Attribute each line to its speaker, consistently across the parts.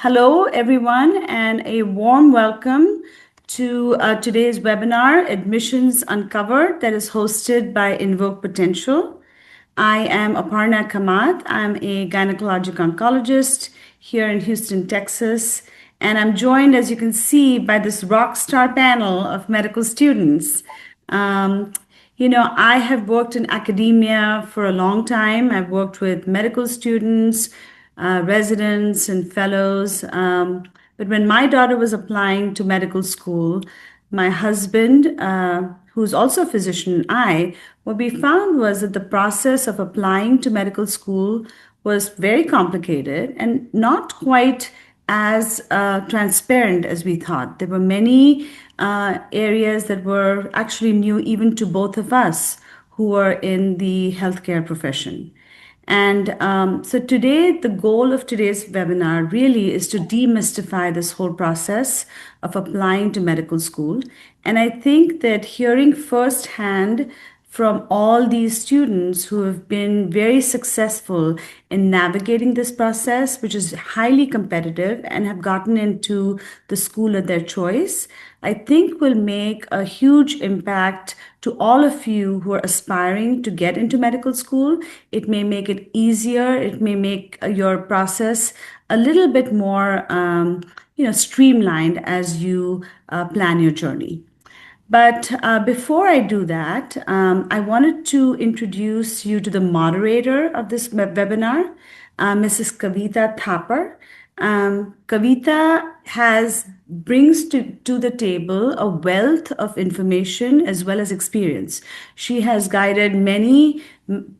Speaker 1: Hello, everyone, and a warm welcome to today's webinar, Admissions Uncovered, that is hosted by Invoke Potential. I am Aparna Kamat. I'm a gynecologic oncologist here in Houston, Texas, and I'm joined, as you can see, by this rock star panel of medical students. Um, I have worked in academia for a long time. I've worked with medical students, residents, and fellows. But when my daughter was applying to medical school, my husband, who's also a physician, and what we found was that the process of applying to medical school was very complicated and not quite as transparent as we thought. There were many areas that were actually new even to both of us who are in the healthcare profession. And so today, the goal of today's webinar really is to demystify this whole process of applying to medical school. And I think that hearing firsthand from all these students who have been very successful in navigating this process, which is highly competitive, and have gotten into the school of their choice, I think will make a huge impact to all of you who are aspiring to get into medical school. It may make it easier. It may make your process a little bit more, streamlined as you plan your journey. But before I do that, I wanted to introduce you to the moderator of this webinar, Mrs. Kavita Thapar. Kavita brings to the table a wealth of information as well as experience. She has guided many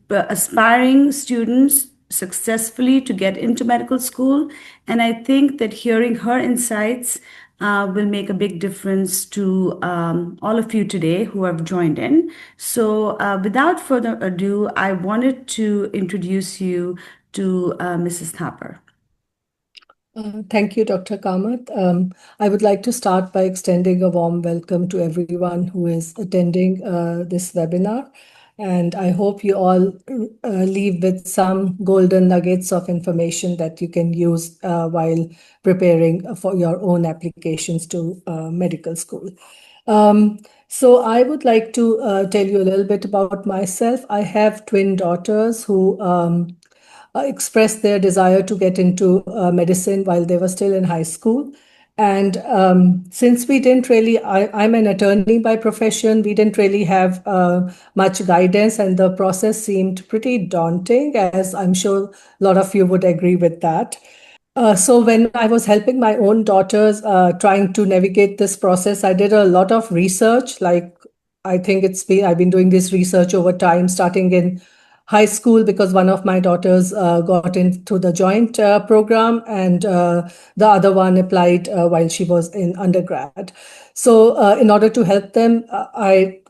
Speaker 1: aspiring students successfully to get into medical school, and I think that hearing her insights will make a big difference to all of you today who have joined in. So without further ado, I wanted to introduce you to Mrs. Thapar.
Speaker 2: Thank you, Dr. Kamat. I would like to start by extending a warm welcome to everyone who is attending this webinar. And I hope you all leave with some golden nuggets of information that you can use while preparing for your own applications to medical school. So I would like to tell you a little bit about myself. I have twin daughters who expressed their desire to get into medicine while they were still in high school. And since we didn't really, I'm an attorney by profession, we didn't really have much guidance, and the process seemed pretty daunting, as I'm sure a lot of you would agree with that. So when I was helping my own daughters trying to navigate this process, I did a lot of research. I've been doing this research over time, starting in high school, because one of my daughters got into the joint program, and the other one applied while she was in undergrad. So in order to help them, I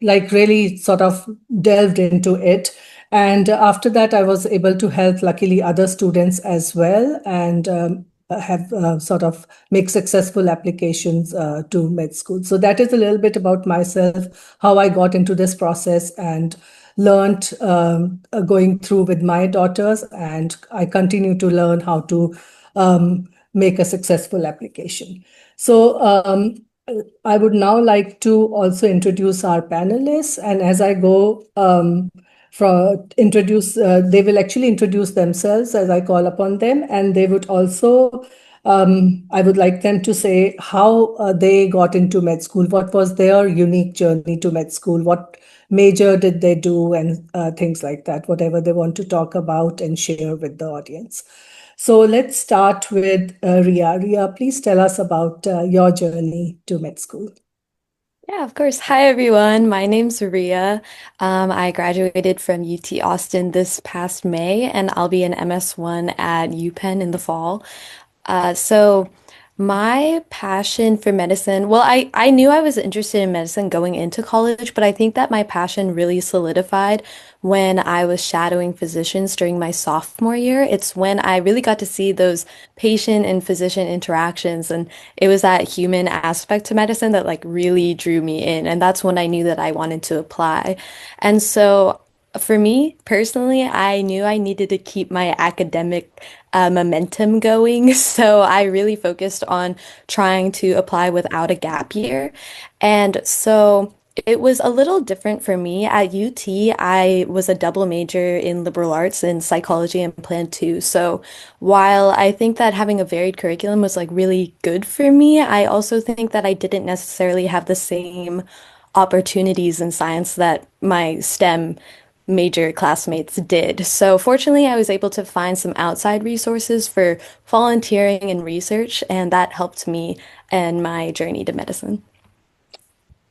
Speaker 2: really sort of delved into it. And after that, I was able to help, luckily, other students as well, and have sort of make successful applications to med school. So that is a little bit about myself, how I got into this process and learned going through with my daughters, and I continue to learn how to make a successful application. So I would now like to also introduce our panelists, and as I go they will actually introduce themselves as I call upon them, and they would also I would like them to say how they got into med school, what was their unique journey to med school, what major did they do, and things like that, whatever they want to talk about and share with the audience. So let's start with Rhea. Rhea, please tell us about your journey to med school.
Speaker 3: Yeah, of course. Hi, everyone. My name's Rhea. I graduated from UT Austin this past May, and I'll be an MS1 at UPenn in the fall. So my passion for medicine, well, I knew I was interested in medicine going into college, but I think that my passion really solidified when I was shadowing physicians during my sophomore year. It's when I really got to see those patient and physician interactions, and it was that human aspect to medicine that like really drew me in, and that's when I knew that I wanted to apply. And so For me personally, I knew I needed to keep my academic momentum going. So I really focused on trying to apply without a gap year. And so it was a little different for me. At UT, I was a double major in liberal arts and psychology and plan two. So while I think that having a varied curriculum was like really good for me, I also think that I didn't necessarily have the same opportunities in science that my STEM major classmates did. So fortunately, I was able to find some outside resources for volunteering and research, and that helped me in my journey to medicine.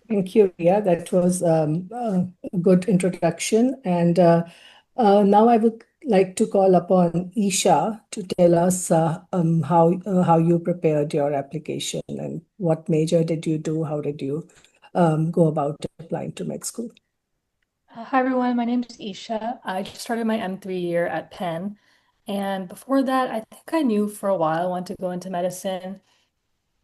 Speaker 2: Thank you, Rhea. That was a good introduction. And now I would like to call upon Isha to tell us how you prepared your application and what major did you do? How did you go about applying to med school?
Speaker 4: Hi everyone, my name is Isha. I just started my M3 year at Penn. And before that, I think I knew for a while I wanted to go into medicine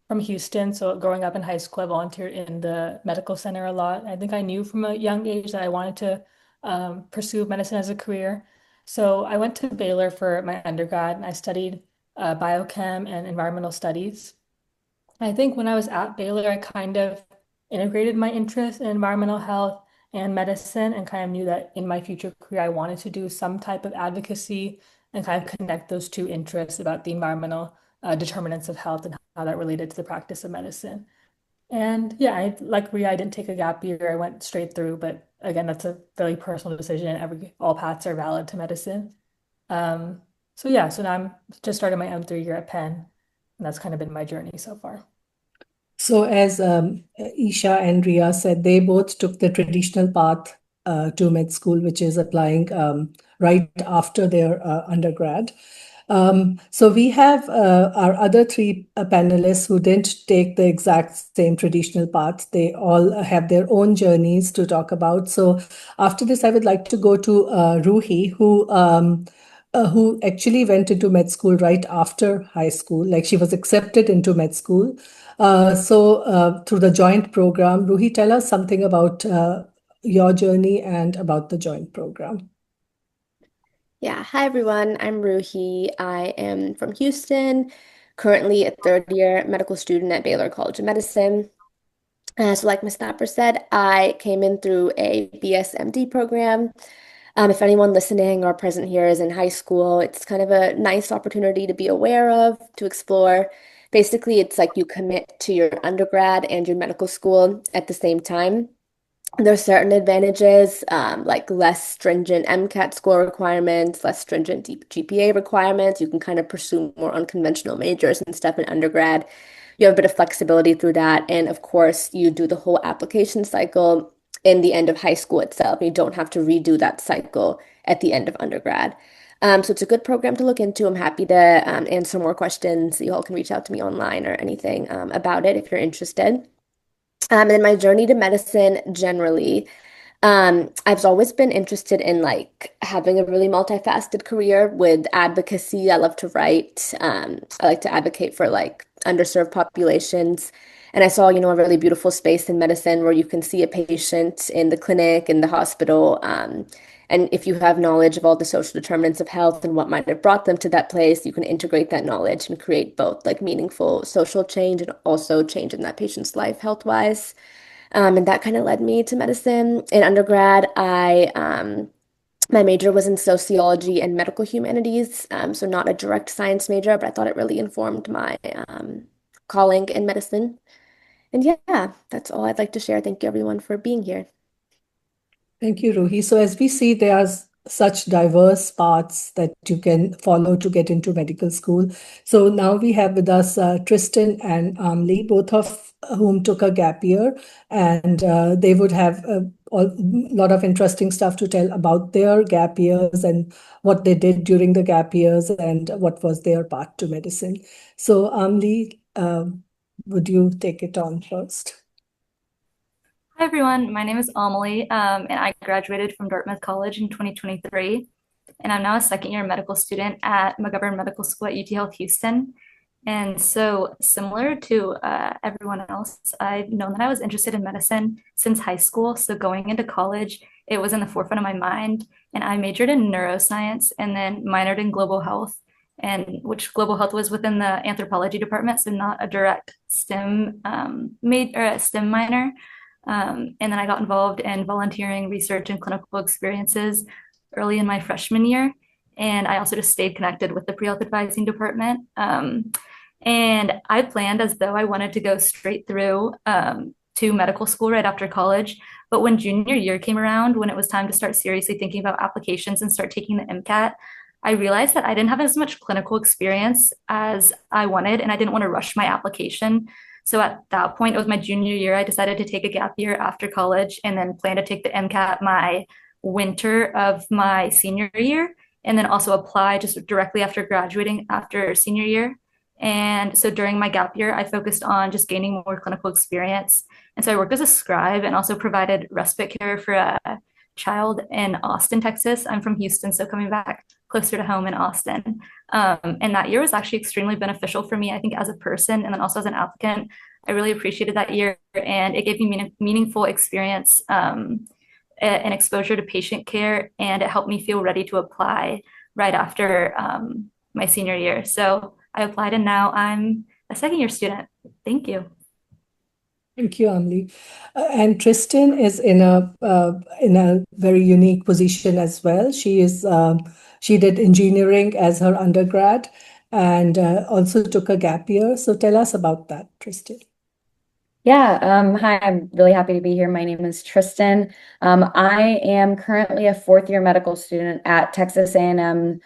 Speaker 4: from Houston. So growing up in high school, I volunteered in the medical center a lot. I think I knew from a young age that I wanted to pursue medicine as a career. So I went to Baylor for my undergrad and I studied biochem and environmental studies. I think when I was at Baylor, I kind of integrated my interest in environmental health and medicine and kind of knew that in my future career, I wanted to do some type of advocacy and kind of connect those two interests about the environmental determinants of health and how that related to the practice of medicine. And yeah, like Rhea, I didn't take a gap year. I went straight through, but again, that's a very personal decision. All paths are valid to medicine. So yeah, so now I'm just started my M3 year at Penn, and that's kind of been my journey so far.
Speaker 2: So, as Isha and Rhea said, they both took the traditional path to med school, which is applying right after their undergrad. So we have our other three panelists who didn't take the exact same traditional path. They all have their own journeys to talk about. So after this, I would like to go to Ruhi, who actually went into med school right after high school. Like she was accepted into med school. Through the joint program, Ruhi, tell us something about your journey and about the joint program.
Speaker 5: Yeah, hi everyone. I'm Ruhi. I am from Houston, currently a third year medical student at Baylor College of Medicine. So, like Ms. Thapar said, I came in through a BSMD program. If anyone listening or present here is in high school, it's kind of a nice opportunity to be aware of, to explore. Basically, it's like you commit to your undergrad and your medical school at the same time. There's certain advantages, like less stringent MCAT score requirements, less stringent GPA requirements. You can kind of pursue more unconventional majors and stuff in undergrad. You have a bit of flexibility through that. And of course, you do the whole application cycle in the end of high school itself. You don't have to redo that cycle at the end of undergrad. So it's a good program to look into. I'm happy to answer more questions. You all can reach out to me online or anything about it if you're interested. And my journey to medicine generally, I've always been interested in like having a really multifaceted career with advocacy. I love to write. I like to advocate for like underserved populations. And I saw, a really beautiful space in medicine where you can see a patient in the clinic, in the hospital. And if you have knowledge of all the social determinants of health and what might have brought them to that place, you can integrate that knowledge and create both like meaningful social change and also change in that patient's life health-wise. And that kind of led me to medicine. In undergrad, my major was in sociology and medical humanities, so not a direct science major, but I thought it really informed my calling in medicine. And yeah, that's all I'd like to share. Thank you everyone for being here.
Speaker 2: Thank you, Ruhi. So as we see, there are such diverse paths that you can follow to get into medical school. So now we have with us Tristen and Amelie, both of whom took a gap year, and they would have a lot of interesting stuff to tell about their gap years and what they did during the gap years and what was their path to medicine. So Amelie, would you take it on first?
Speaker 6: Hi everyone, my name is Amelie, and I graduated from Dartmouth College in 2023, and I'm now a second year medical student at McGovern Medical School at UTHealth Houston. And so, similar to everyone else, I've known that I was interested in medicine since high school. So, going into college, it was in the forefront of my mind. And I majored in neuroscience and then minored in global health, and which global health was within the anthropology department, so not a direct STEM or a STEM minor. And then I got involved in volunteering, research, and clinical experiences early in my freshman year. And I also just stayed connected with the pre-health advising department. And I planned as though I wanted to go straight through to medical school right after college. But when junior year came around, when it was time to start seriously thinking about applications and start taking the MCAT, I realized that I didn't have as much clinical experience as I wanted, and I didn't want to rush my application. So at that point, it was my junior year. I decided to take a gap year after college and then plan to take the MCAT my winter of my senior year, and then also apply just directly after graduating after senior year. And so during my gap year, I focused on just gaining more clinical experience. And so I worked as a scribe and also provided respite care for a child in Austin, Texas. I'm from Houston, so coming back closer to home in Austin. And that year was actually extremely beneficial for me, I think, as a person and then also as an applicant. I really appreciated that year, and it gave me meaningful experience and exposure to patient care, and it helped me feel ready to apply right after my senior year. So I applied, and now I'm a second year student. Thank you.
Speaker 2: Thank you, Amelie. And Tristen is in a very unique position as well. She did engineering as her undergrad and also took a gap year. So tell us about that, Tristen.
Speaker 7: Yeah, hi, I'm really happy to be here. My name is Tristen. I am currently a fourth year medical student at Texas A&M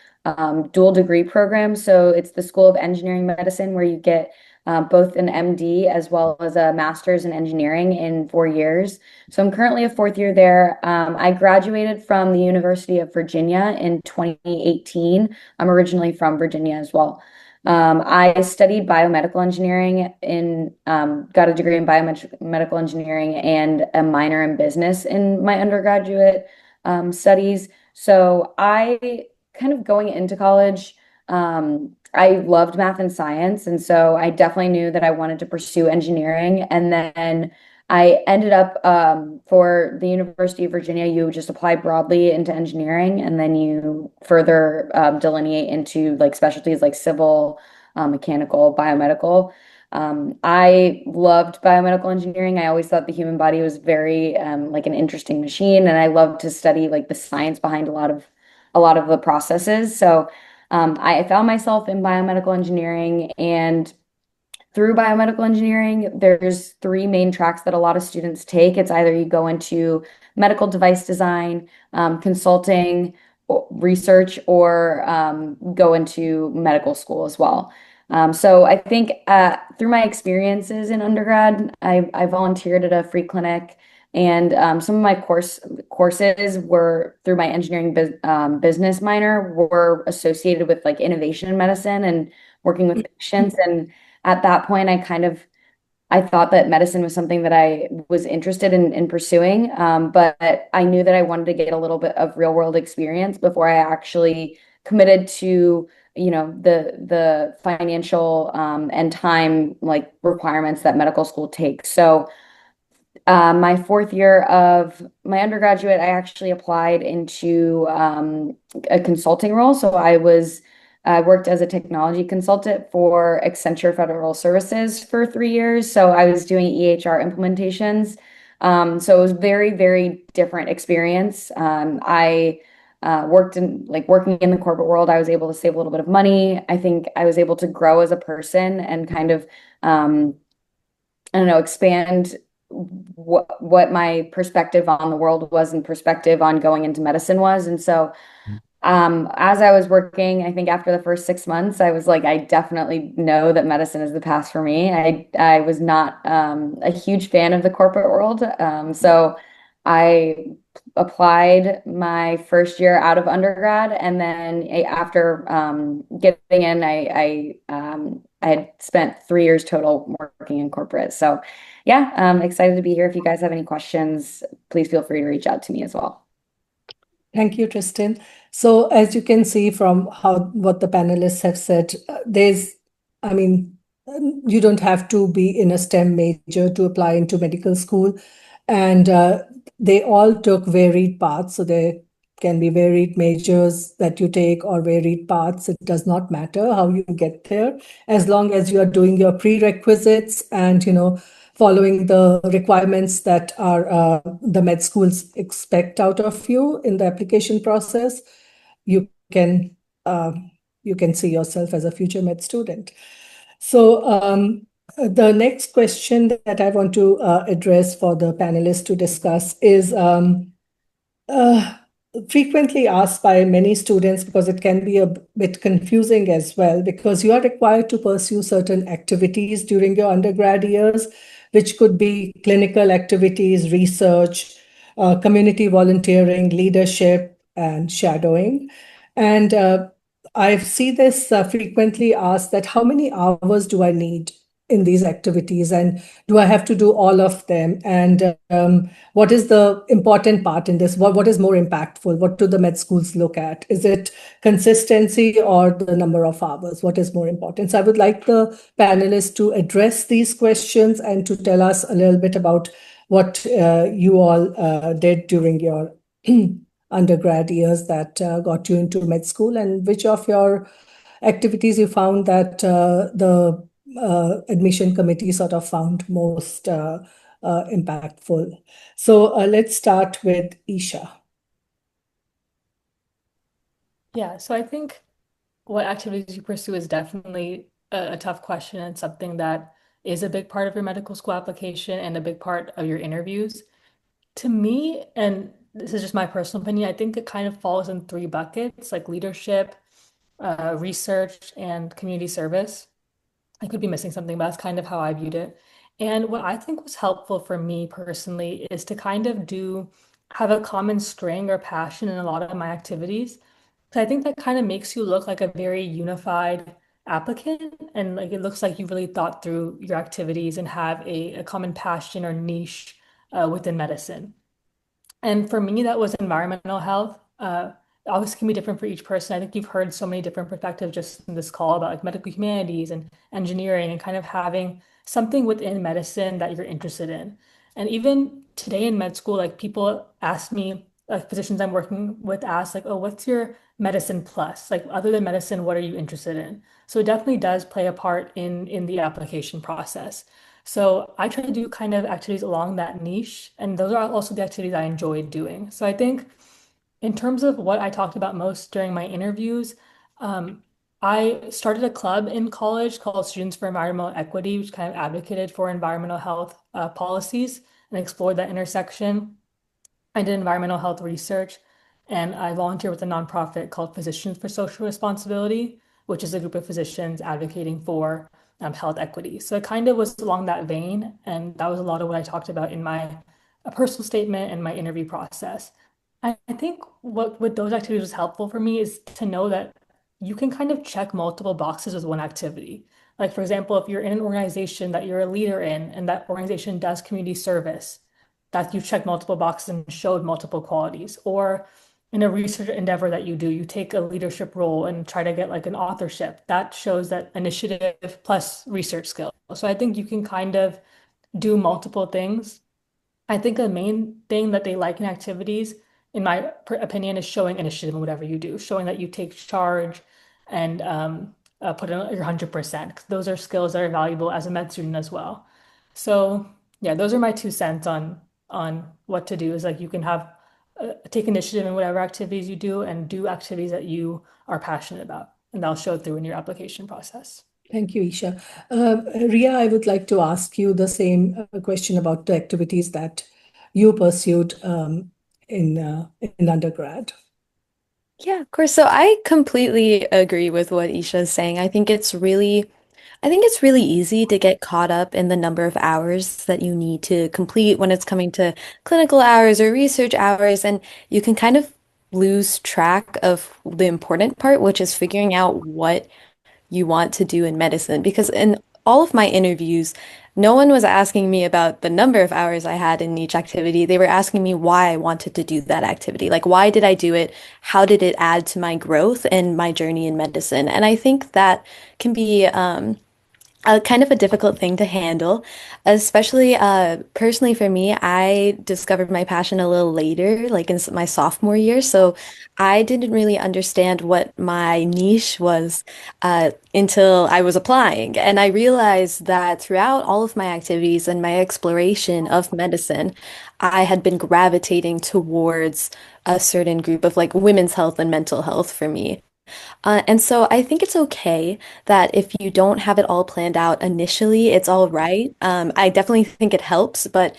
Speaker 7: dual degree program. So it's the School of Engineering Medicine where you get both an MD as well as a master's in engineering in 4 years. So I'm currently a fourth year there. I graduated from the University of Virginia in 2018. I'm originally from Virginia as well. I studied biomedical engineering got a degree in biomedical engineering and a minor in business in my undergraduate studies. So I kind of going into college, I loved math and science. And so I definitely knew that I wanted to pursue engineering. And then I ended up for the University of Virginia, you just apply broadly into engineering, and then you further delineate into like specialties like civil, mechanical, biomedical. I loved biomedical engineering. I always thought the human body was very like an interesting machine, and I loved to study like the science behind a lot of the processes. So I found myself in biomedical engineering, and through biomedical engineering, there's three main tracks that a lot of students take. It's either you go into medical device design, consulting, research, or go into medical school as well. So I think through my experiences in undergrad, I volunteered at a free clinic, and some of my courses were through my engineering business minor were associated with like innovation in medicine and working with patients. And at that point, I thought that medicine was something that I was interested in pursuing, but I knew that I wanted to get a little bit of real world experience before I actually committed to, the financial and time like requirements that medical school takes. So my fourth year of my undergraduate, I actually applied into a consulting role. So I worked as a technology consultant for Accenture Federal Services for 3 years. So I was doing EHR implementations. So it was very, very different experience. I working in the corporate world. I was able to save a little bit of money. I think I was able to grow as a person and kind of, I don't know, expand what my perspective on the world was and perspective on going into medicine was. And so as I was working, I think after the first 6 months, I was like, I definitely know that medicine is the path for me. I was not a huge fan of the corporate world. So I applied my first year out of undergrad. And then after getting in, I had spent 3 years total working in corporate. So yeah, I'm excited to be here. If you guys have any questions, please feel free to reach out to me as well.
Speaker 2: Thank you, Tristen. So as you can see from what the panelists have said, there's I mean, you don't have to be in a STEM major to apply into medical school. And they all took varied paths. So there can be varied majors that you take or varied paths. It does not matter how you get there, as long as you are doing your prerequisites and, following the requirements that are the med schools expect out of you in the application process. You can uh, you can see yourself as a future med student. So the next question that I want to address for the panelists to discuss is uh, frequently asked by many students, because it can be a bit confusing as well, because you are required to pursue certain activities during your undergrad years, which could be clinical activities, research, community volunteering, leadership, and shadowing. And I see this frequently asked that how many hours do I need in these activities, and do I have to do all of them? And what is the important part in this? What is more impactful? What do the med schools look at? Is it consistency or the number of hours? What is more important? So I would like the panelists to address these questions and to tell us a little bit about what you all did during your undergrad years that got you into med school, and which of your activities you found that the admission committee sort of found most impactful. So let's start with Isha.
Speaker 4: Yeah, so I think what activities you pursue is definitely a tough question and something that is a big part of your medical school application and a big part of your interviews. To me, and this is just my personal opinion, I think it kind of falls in three buckets, like leadership, research, and community service. I could be missing something, but that's kind of how I viewed it. And what I think was helpful for me personally is to kind of have a common string or passion in a lot of my activities. So I think that kind of makes you look like a very unified applicant, and like it looks like you really thought through your activities and have a common passion or niche within medicine. And for me, that was environmental health. Obviously, can be different for each person. I think you've heard so many different perspectives just in this call about like medical humanities and engineering and kind of having something within medicine that you're interested in. And even today in med school, like people ask me, like physicians I'm working with ask like, oh, what's your medicine plus? Like other than medicine, what are you interested in? So it definitely does play a part in the application process. So I try to do kind of activities along that niche, and those are also the activities I enjoy doing. So I think in terms of what I talked about most during my interviews, um, I started a club in college called Students for Environmental Equity, which kind of advocated for environmental health policies and explored that intersection. I did environmental health research, and I volunteer with a nonprofit called Physicians for Social Responsibility, which is a group of physicians advocating for health equity. So it kind of was along that vein, and that was a lot of what I talked about in my personal statement and my interview process. I think what with those activities was helpful for me is to know that you can kind of check multiple boxes with one activity. Like, for example, if you're in an organization that you're a leader in and that organization does community service, that you check multiple boxes and showed multiple qualities. Or in a research endeavor that you do, you take a leadership role and try to get like an authorship. That shows that initiative plus research skill. So I think you can kind of do multiple things. I think the main thing that they like in activities, in my opinion, is showing initiative in whatever you do, showing that you take charge and put in your 100%. Those are skills that are valuable as a med student as well. So yeah, those are my 2 cents on what to do. Is like you can have take initiative in whatever activities you do and do activities that you are passionate about, and that'll show through in your application process.
Speaker 2: Thank you, Isha. Rhea, I would like to ask you the same question about the activities that you pursued in undergrad.
Speaker 3: Yeah, of course. So I completely agree with what Isha is saying. I think it's really easy to get caught up in the number of hours that you need to complete when it's coming to clinical hours or research hours, and you can kind of lose track of the important part, which is figuring out what you want to do in medicine. Because in all of my interviews, no one was asking me about the number of hours I had in each activity. They were asking me why I wanted to do that activity. Like, why did I do it? How did it add to my growth and my journey in medicine? And I think that can be kind of a difficult thing to handle, especially personally for me. I discovered my passion a little later, like in my sophomore year. So I didn't really understand what my niche was until I was applying. And I realized that throughout all of my activities and my exploration of medicine, I had been gravitating towards a certain group of like women's health and mental health for me. And so I think it's okay that if you don't have it all planned out initially, it's all right. I definitely think it helps, but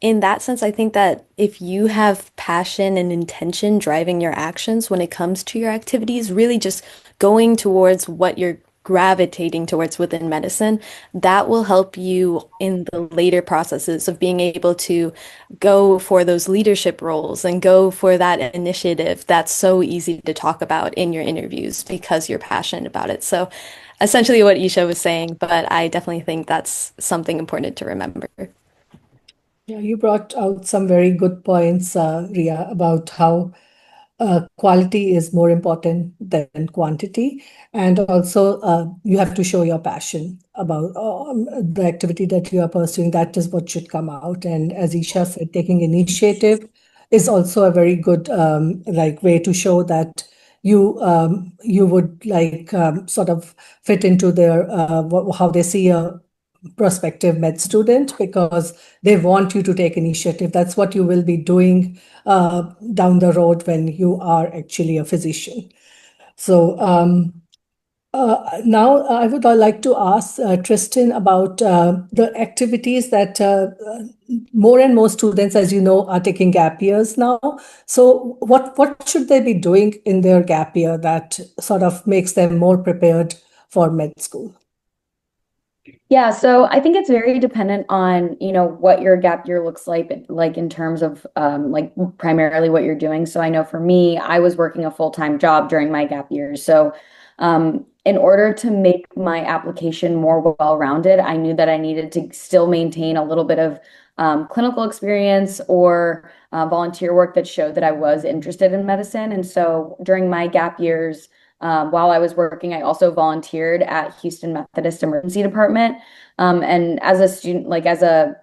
Speaker 3: in that sense, I think that if you have passion and intention driving your actions when it comes to your activities, really just going towards what you're gravitating towards within medicine, that will help you in the later processes of being able to go for those leadership roles and go for that initiative that's so easy to talk about in your interviews because you're passionate about it. So essentially what Isha was saying, but I definitely think that's something important to remember.
Speaker 2: Yeah, you brought out some very good points, Rhea, about how quality is more important than quantity. And also, you have to show your passion about the activity that you are pursuing. That is what should come out. And as Isha said, taking initiative is also a very good like way to show that you would like sort of fit into their how they see a prospective med student because they want you to take initiative. That's what you will be doing down the road when you are actually a physician. So now I would like to ask Tristen about the activities that more and more students, as you know, are taking gap years now. So what should they be doing in their gap year that sort of makes them more prepared for med school?
Speaker 7: Yeah, so I think it's very dependent on, what your gap year looks like in terms of like primarily what you're doing. So I know for me, I was working a full-time job during my gap years. So in order to make my application more well-rounded, I knew that I needed to still maintain a little bit of clinical experience or volunteer work that showed that I was interested in medicine. And so during my gap years, while I was working, I also volunteered at Houston Methodist Emergency Department. And as a student, like as a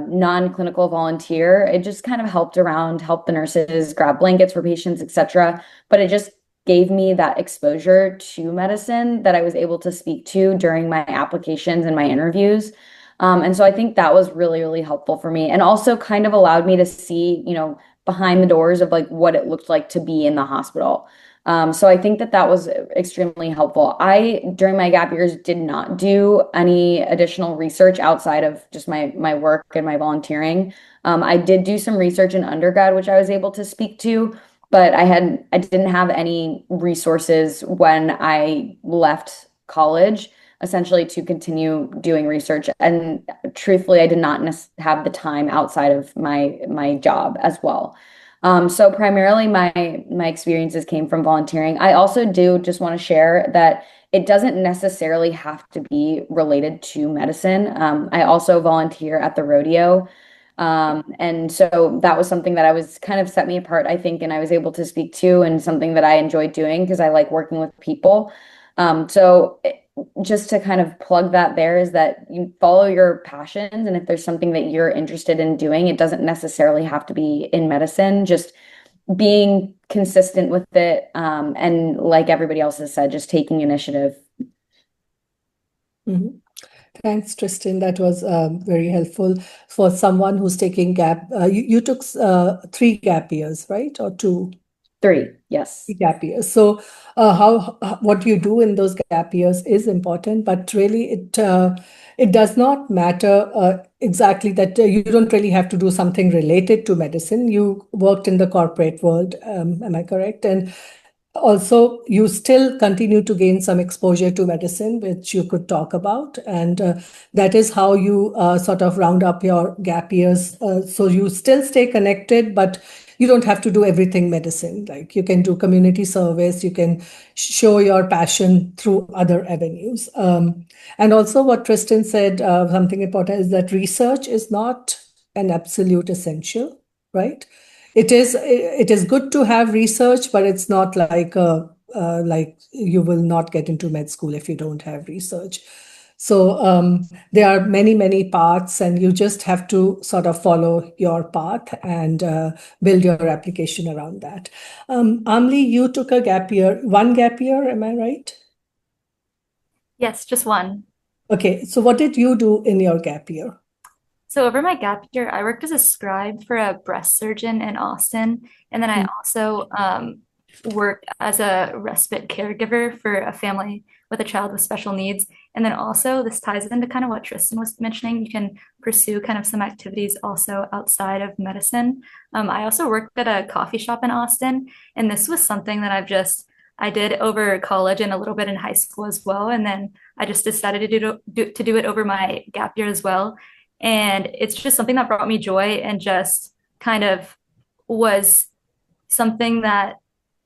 Speaker 7: non-clinical volunteer, it just kind of helped the nurses grab blankets for patients, etc. But it just gave me that exposure to medicine that I was able to speak to during my applications and my interviews. And so I think that was really, really helpful for me and also kind of allowed me to see, behind the doors of like what it looked like to be in the hospital. So I think that that was extremely helpful. During my gap years, did not do any additional research outside of just my work and my volunteering. I did do some research in undergrad, which I was able to speak to, but I didn't have any resources when I left college, essentially to continue doing research. And truthfully, I did not have the time outside of my job as well. So primarily my experiences came from volunteering. I also do just want to share that it doesn't necessarily have to be related to medicine. I also volunteer at the rodeo. And so that was something that I was kind of set me apart, I think, and I was able to speak to and something that I enjoyed doing because I like working with people. Just to kind of plug that there is that you follow your passions. And if there's something that you're interested in doing, it doesn't necessarily have to be in medicine, just being consistent with it. And like everybody else has said, just taking initiative.
Speaker 2: Mm-hmm. Thanks, Tristen. That was very helpful for someone who's taking gap. You took 3 gap years, right? Or 2?
Speaker 7: 3, yes.
Speaker 2: Gap years. So, what you do in those gap years is important, but really it does not matter exactly that you don't really have to do something related to medicine. You worked in the corporate world, am I correct? And also, you still continue to gain some exposure to medicine, which you could talk about. And that is how you sort of round up your gap years. So you still stay connected, but you don't have to do everything medicine. Like you can do community service, you can show your passion through other avenues. And also, what Tristen said, something important is that research is not an absolute essential, right? It is good to have research, but it's not like you will not get into med school if you don't have research. So there are many, many paths, and you just have to sort of follow your path and build your application around that. Amelie, you took a gap year, one gap year, am I right?
Speaker 6: Yes, just one.
Speaker 2: Okay, so what did you do in your gap year?
Speaker 6: So over my gap year, I worked as a scribe for a breast surgeon in Austin, and then I also worked as a respite caregiver for a family with a child with special needs. And then also, this ties into kind of what Tristen was mentioning. You can pursue kind of some activities also outside of medicine. I also worked at a coffee shop in Austin, and this was something that I did over college and a little bit in high school as well. And then I just decided to do it over my gap year as well. And it's just something that brought me joy and just kind of was something that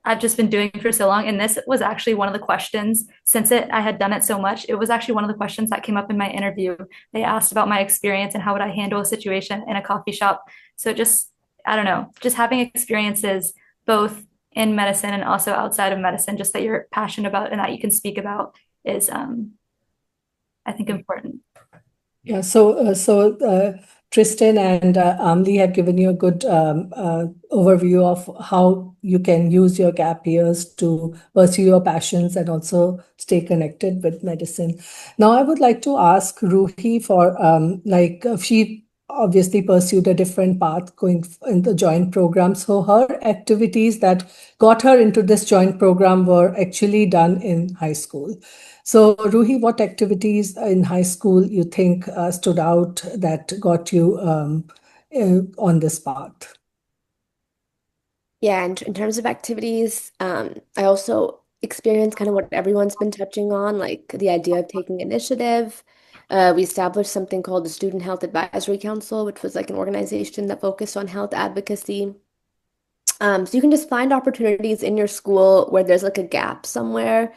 Speaker 6: I've just been doing for so long. And this was actually one of the questions, since I had done it so much, it was actually one of the questions that came up in my interview. They asked about my experience and how would I handle a situation in a coffee shop. So just, I don't know, just having experiences both in medicine and also outside of medicine, just that you're passionate about and that you can speak about is, I think, important.
Speaker 2: Yeah, so Tristen and Amelie have given you a good overview of how you can use your gap years to pursue your passions and also stay connected with medicine. Now, I would like to ask Ruhi for she obviously pursued a different path going in the joint program. So her activities that got her into this joint program were actually done in high school. So, Ruhi, what activities in high school you think stood out that got you on this path?
Speaker 5: Yeah, in terms of activities, I also experienced kind of what everyone's been touching on, like the idea of taking initiative. We established something called the Student Health Advisory Council, which was like an organization that focused on health advocacy. So you can just find opportunities in your school where there's like a gap somewhere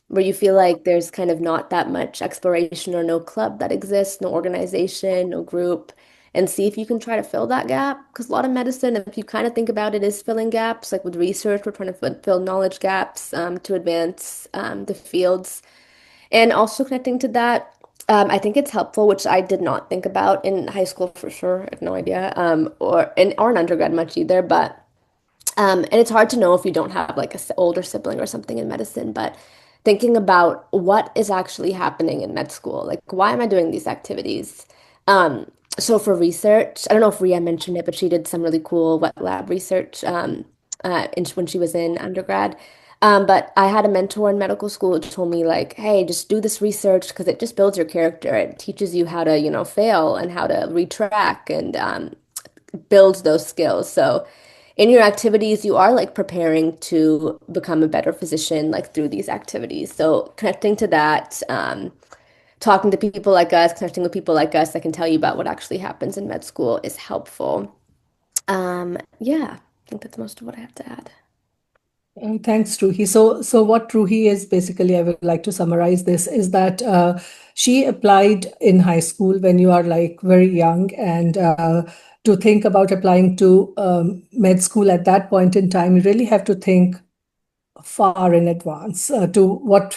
Speaker 5: where you feel like there's kind of not that much exploration or no club that exists, no organization, no group, and see if you can try to fill that gap. Because a lot of medicine, if you kind of think about it, is filling gaps. Like with research, we're trying to fill knowledge gaps to advance the fields. And also connecting to that, I think it's helpful, which I did not think about in high school for sure. I have no idea, or in undergrad much either, but. And it's hard to know if you don't have like a older sibling or something in medicine, but thinking about what is actually happening in med school, like why am I doing these activities? So for research, I don't know if Rhea mentioned it, but she did some really cool wet lab research when she was in undergrad. But I had a mentor in medical school who told me like, hey, just do this research because it just builds your character. It teaches you how to, fail and how to retrack and build those skills. So in your activities, you are like preparing to become a better physician, like through these activities. So connecting to that, talking to people like us, connecting with people like us that can tell you about what actually happens in med school is helpful. Yeah, I think that's most of what I have to add.
Speaker 2: Thanks, Ruhi. So what Ruhi is basically, I would like to summarize this, is that she applied in high school when you are like very young, and to think about applying to med school at that point in time, you really have to think far in advance to what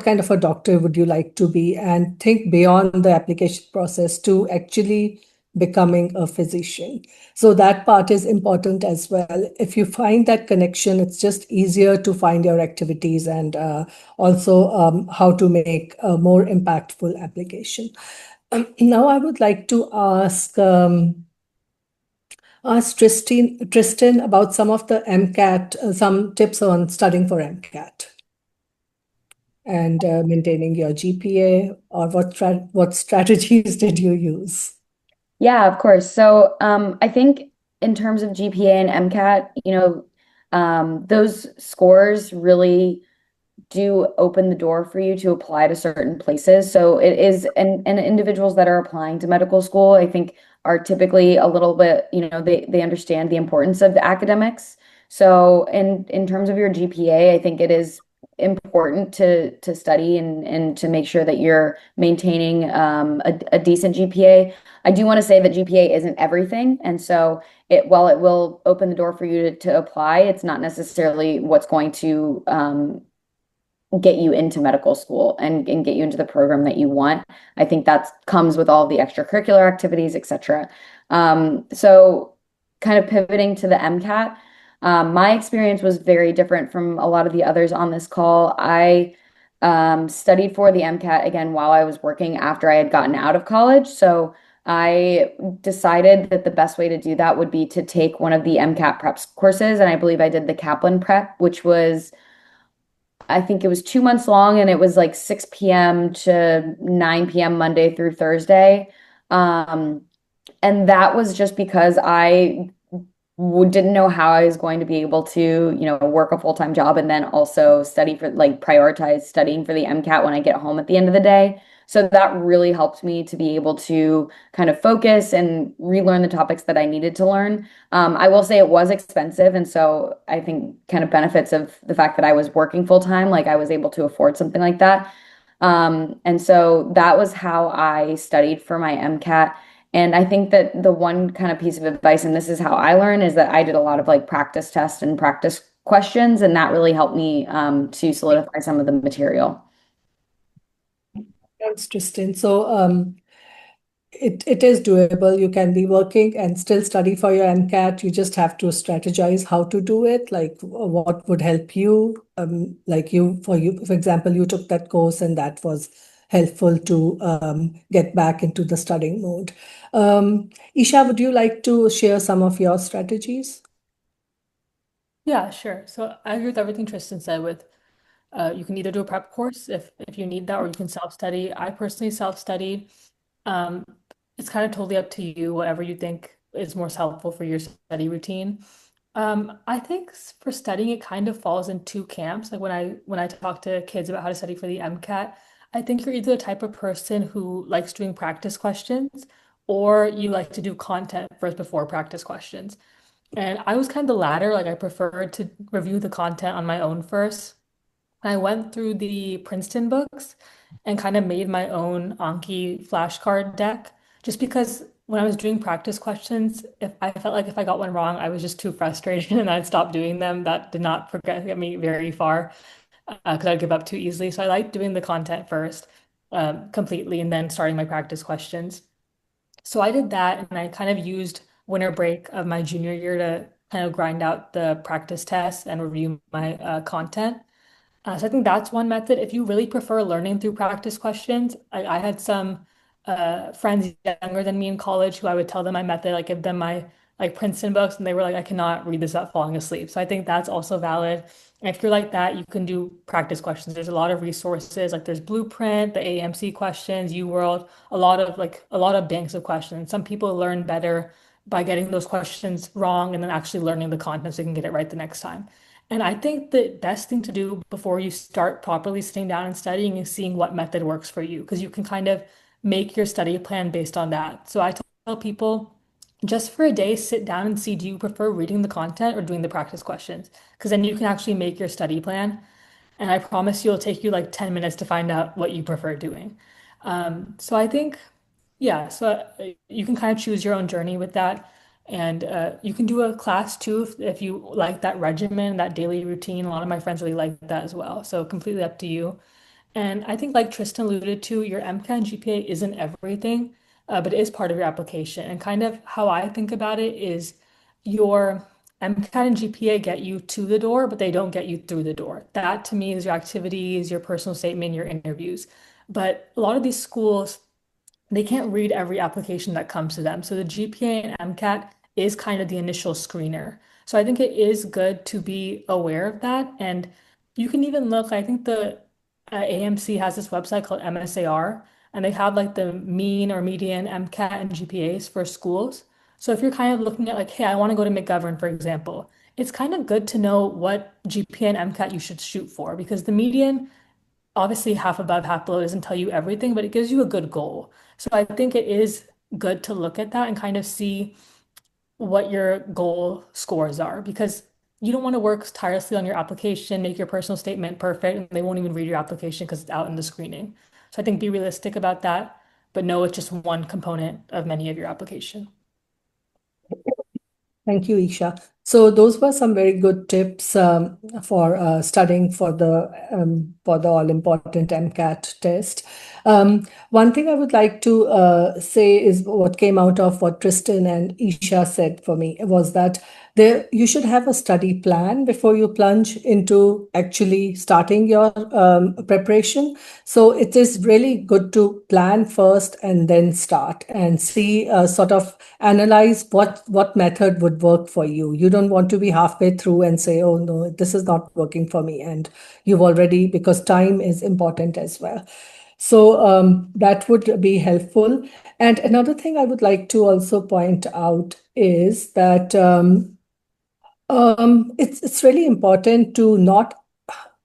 Speaker 2: kind of a doctor would you like to be, and think beyond the application process to actually becoming a physician. So that part is important as well. If you find that connection, it's just easier to find your activities and also how to make a more impactful application. Now I would like to ask Tristen about some of the MCAT, some tips on studying for MCAT and maintaining your GPA, or what strategies did you use?
Speaker 7: Yeah, of course. So I think in terms of GPA and MCAT, those scores really do open the door for you to apply to certain places. So it is, and individuals that are applying to medical school, I think are typically a little bit, they understand the importance of the academics. So in terms of your GPA, I think it is important to study and to make sure that you're maintaining a decent GPA. I do want to say that GPA isn't everything. And so while it will open the door for you to apply, it's not necessarily what's going to get you into medical school and get you into the program that you want. I think that comes with all the extracurricular activities, etc. So kind of pivoting to the MCAT, my experience was very different from a lot of the others on this call. I studied for the MCAT again while I was working after I had gotten out of college. So I decided that the best way to do that would be to take one of the MCAT prep courses. And I believe I did the Kaplan prep, which was, I think it was 2 months long, and it was like 6 p.m. to 9 p.m. Monday through Thursday. Um, and that was just because I didn't know how I was going to be able to, work a full-time job and then also study for, like, prioritize studying for the MCAT when I get home at the end of the day. So that really helped me to be able to kind of focus and relearn the topics that I needed to learn. I will say it was expensive. And so I think kind of benefits of the fact that I was working full-time, like I was able to afford something like that. And so that was how I studied for my MCAT. And I think that the one kind of piece of advice, and this is how I learn, is that I did a lot of like practice tests and practice questions, and that really helped me to solidify some of the material.
Speaker 2: Thanks, Tristen. So it is doable. You can be working and still study for your MCAT. You just have to strategize how to do it, like what would help you. Like for example, you took that course and that was helpful to get back into the studying mode. Isha, would you like to share some of your strategies?
Speaker 4: Yeah, sure. So I agree with everything Tristan said with you can either do a prep course if you need that, or you can self-study. I personally self-studied. Um, it's kind of totally up to you, whatever you think is most helpful for your study routine. I think for studying, it kind of falls in two camps. Like when I talk to kids about how to study for the MCAT, I think you're either the type of person who likes doing practice questions, or you like to do content first before practice questions. And I was kind of the latter. Like I preferred to review the content on my own first. I went through the Princeton books and kind of made my own Anki flashcard deck just because when I was doing practice questions, if I felt like if I got one wrong, I was just too frustrated and I'd stop doing them. That did not progress get me very far because I'd give up too easily. So I like doing the content first completely and then starting my practice questions. So I did that and I kind of used winter break of my junior year to kind of grind out the practice tests and review my content. So I think that's one method. If you really prefer learning through practice questions, I had some friends younger than me in college who I would tell them my method, like give them my like Princeton books, and they were like, I cannot read this without falling asleep. So I think that's also valid. And if you're like that, you can do practice questions. There's a lot of resources, like there's Blueprint, the AMC questions, UWorld, a lot of banks of questions. Some people learn better by getting those questions wrong and then actually learning the content so they can get it right the next time. And I think the best thing to do before you start properly sitting down and studying is seeing what method works for you, because you can kind of make your study plan based on that. So I tell people just for a day, sit down and see, do you prefer reading the content or doing the practice questions? Because then you can actually make your study plan. And I promise you it'll take you like 10 minutes to find out what you prefer doing. So I think, yeah, so you can kind of choose your own journey with that. And you can do a class too if you like that regimen, that daily routine. A lot of my friends really like that as well. So completely up to you. And I think, like Tristan alluded to, your MCAT and GPA isn't everything, but it is part of your application. And kind of how I think about it is your MCAT and GPA get you to the door, but they don't get you through the door. That to me is your activities, your personal statement, your interviews. But a lot of these schools, they can't read every application that comes to them. So the GPA and MCAT is kind of the initial screener. So I think it is good to be aware of that. And you can even look, I think the AMC has this website called MSAR, and they have like the mean or median MCAT and GPAs for schools. So if you're kind of looking at like, hey, I want to go to McGovern, for example, it's kind of good to know what GPA and MCAT you should shoot for, because the median, obviously half above, half below doesn't tell you everything, but it gives you a good goal. So I think it is good to look at that and kind of see what your goal scores are, because you don't want to work tirelessly on your application, make your personal statement perfect, and they won't even read your application because it's out in the screening. So I think be realistic about that, but know it's just one component of many of your application.
Speaker 2: Thank you, Isha. So those were some very good tips for studying for the all-important MCAT test. One thing I would like to say is what came out of what Tristen and Isha said for me was that you should have a study plan before you plunge into actually starting your preparation. So it is really good to plan first and then start and see, sort of analyze what method would work for you. You don't want to be halfway through and say, oh no, this is not working for me. And you've already, because time is important as well. So that would be helpful. And another thing I would like to also point out is that it's really important to not,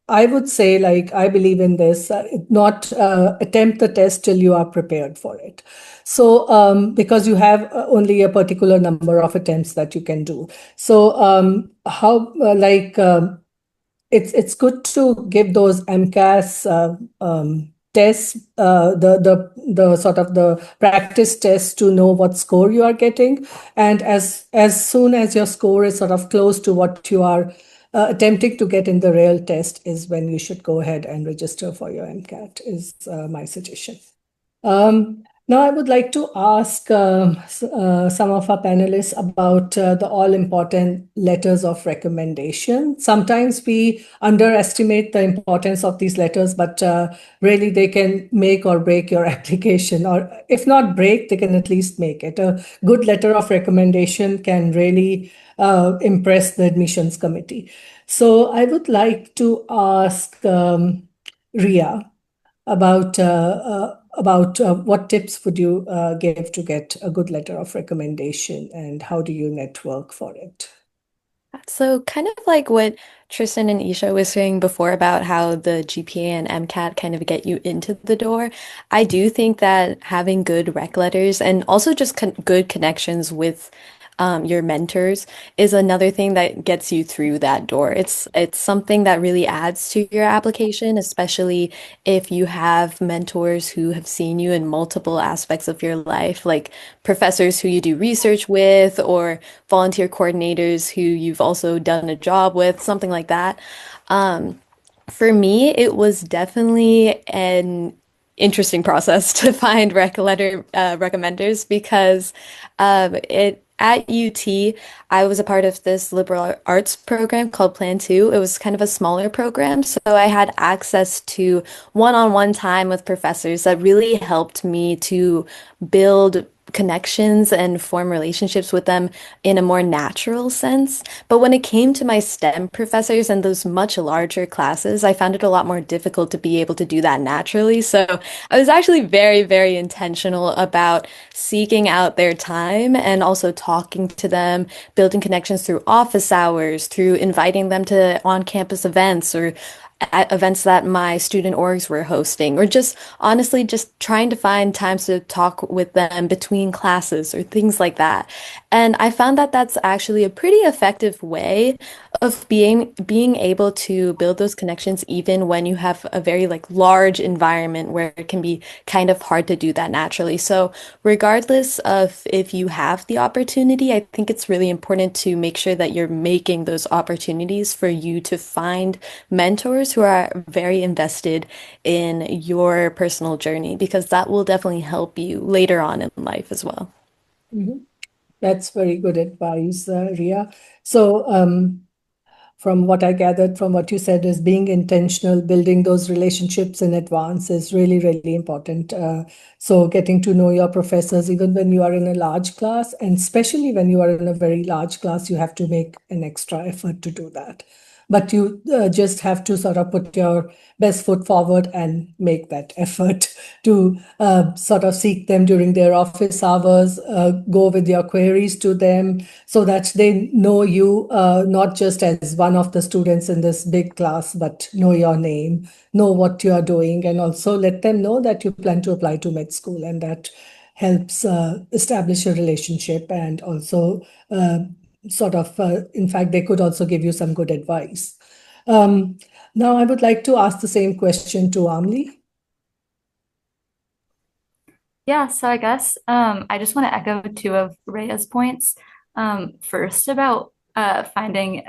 Speaker 2: I would say, like, I believe in this, not attempt the test till you are prepared for it. So, because you have only a particular number of attempts that you can do. So, it's good to give those MCAS tests, the sort of the practice tests to know what score you are getting, and as soon as your score is sort of close to what you are attempting to get in the real test is when you should go ahead and register for your MCAT, is my suggestion. Now, I would like to ask some of our panelists about the all-important letters of recommendation. Sometimes we underestimate the importance of these letters, but really they can make or break your application, or if not break, they can at least make it. A good letter of recommendation can really impress the admissions committee. So I would like to ask Rhea about what tips would you give to get a good letter of recommendation, and how do you network for it?
Speaker 3: So kind of like what Tristan and Isha was saying before about how the GPA and MCAT kind of get you into the door. I do think that having good rec letters and also just good connections with your mentors is another thing that gets you through that door. It's something that really adds to your application, especially if you have mentors who have seen you in multiple aspects of your life, like professors who you do research with or volunteer coordinators who you've also done a job with, something like that. For me, it was definitely an interesting process to find recommenders because it at UT, I was a part of this liberal arts program called Plan 2. It was kind of a smaller program, so I had access to one-on-one time with professors that really helped me to build connections and form relationships with them in a more natural sense. But when it came to my STEM professors and those much larger classes, I found it a lot more difficult to be able to do that naturally. So I was actually very, very intentional about seeking out their time and also talking to them, building connections through office hours, through inviting them to on-campus events or at events that my student orgs were hosting, or just honestly just trying to find times to talk with them between classes or things like that. And I found that that's actually a pretty effective way of being able to build those connections even when you have a very like large environment where it can be kind of hard to do that naturally. So regardless of if you have the opportunity, I think it's really important to make sure that you're making those opportunities for you to find mentors who are very invested in your personal journey, because that will definitely help you later on in life as well.
Speaker 2: Mhm. That's very good advice, Rhea. So, from what I gathered from what you said, is being intentional, building those relationships in advance is really, really important. So getting to know your professors, even when you are in a large class, and especially when you are in a very large class, you have to make an extra effort to do that. But you just have to sort of put your best foot forward and make that effort to sort of seek them during their office hours, go with your queries to them so that they know you not just as one of the students in this big class, but know your name, know what you are doing, and also let them know that you plan to apply to med school, and that helps establish a relationship and also in fact, they could also give you some good advice. Um, Now, I would like to ask the same question to Amelie.
Speaker 6: Yeah, so I guess I just want to echo two of Rhea's points. First, about finding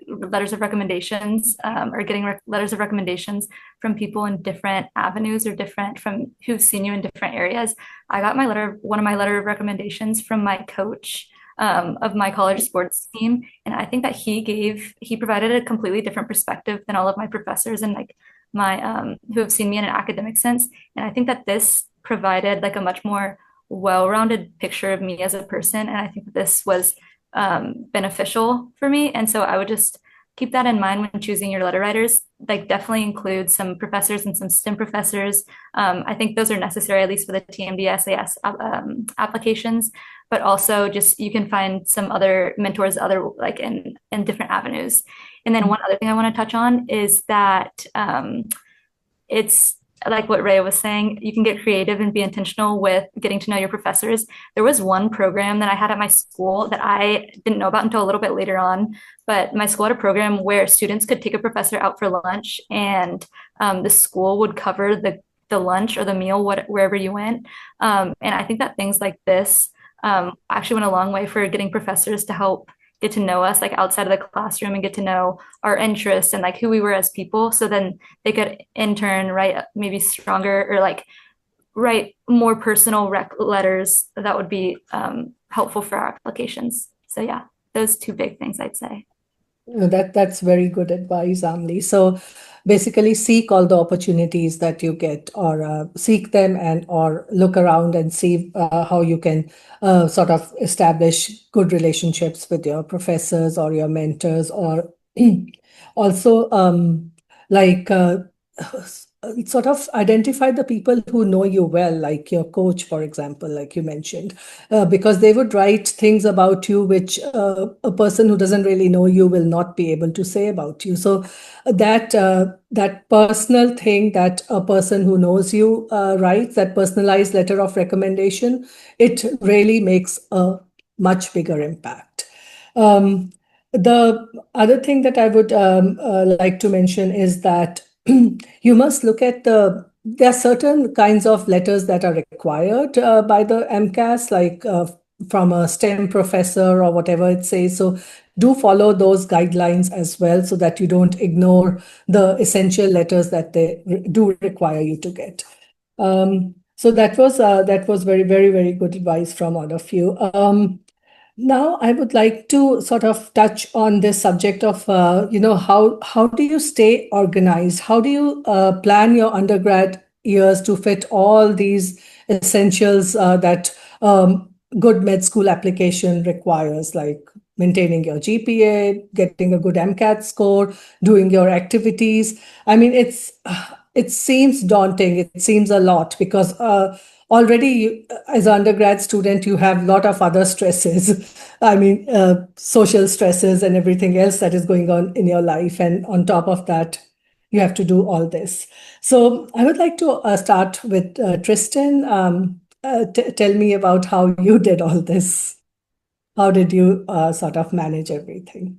Speaker 6: letters of recommendations or getting letters of recommendations from people in different avenues or different from who've seen you in different areas. I got one of my letter of recommendations from my coach of my college sports team, and I think that he provided a completely different perspective than all of my professors and like my who have seen me in an academic sense. And I think that this provided like a much more well-rounded picture of me as a person, and I think that this was beneficial for me. And so I would just keep that in mind when choosing your letter writers. Like, definitely include some professors and some STEM professors. I think those are necessary, at least for the TMD SAS applications. But also, just you can find some other mentors, other like in different avenues. And then one other thing I want to touch on is that it's like what Rhea was saying, you can get creative and be intentional with getting to know your professors. There was one program that I had at my school that I didn't know about until a little bit later on, but my school had a program where students could take a professor out for lunch, and the school would cover the lunch or the meal wherever you went. And I think that things like this actually went a long way for getting professors to help get to know us like outside of the classroom and get to know our interests and like who we were as people. So then they could in turn write maybe stronger or like write more personal letters that would be helpful for our applications. So yeah, those two big things I'd say.
Speaker 2: That's very good advice, Amelie. So basically seek all the opportunities that you get, or seek them, and or look around and see how you can sort of establish good relationships with your professors or your mentors, or also like sort of identify the people who know you well, like your coach, for example, like you mentioned, because they would write things about you which a person who doesn't really know you will not be able to say about you. So that personal thing that a person who knows you writes, that personalized letter of recommendation, it really makes a much bigger impact. The other thing that I would like to mention is that you must look at there are certain kinds of letters that are required by the MCAS, like from a STEM professor or whatever it says. So do follow those guidelines as well, so that you don't ignore the essential letters that they do require you to get. So that was very, very, very good advice from all of you. Now, I would like to sort of touch on this subject of, how do you stay organized? How do you plan your undergrad years to fit all these essentials that good med school application requires, like maintaining your GPA, getting a good MCAT score, doing your activities? I mean, it seems daunting. It seems a lot because already as an undergrad student, you have a lot of other stresses. I mean, social stresses and everything else that is going on in your life. And on top of that, you have to do all this. So I would like to start with Tristen. Tell me about how you did all this. How did you sort of manage everything?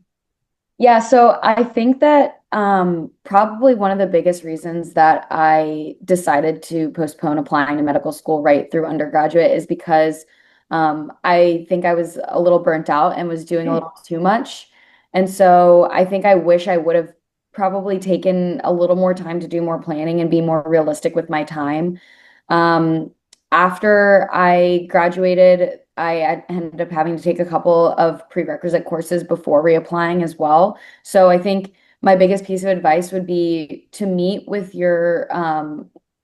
Speaker 7: Yeah, so I think that probably one of the biggest reasons that I decided to postpone applying to medical school right through undergraduate is because I think I was a little burnt out and was doing a little too much. And so I think I wish I would have probably taken a little more time to do more planning and be more realistic with my time. Um, After I graduated, I ended up having to take a couple of prerequisite courses before reapplying as well. So I think my biggest piece of advice would be to meet with your